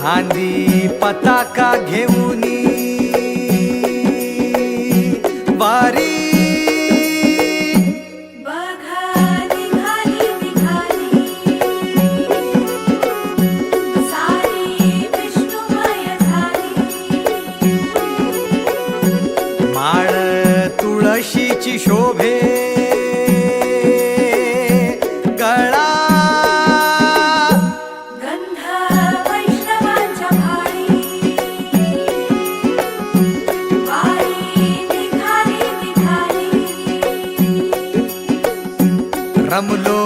खांदी पताका घेऊनी वारी माळ तुळशीची शोभे गळा गंध वैष्णवांच्या भाळी वारी निघाली रमलो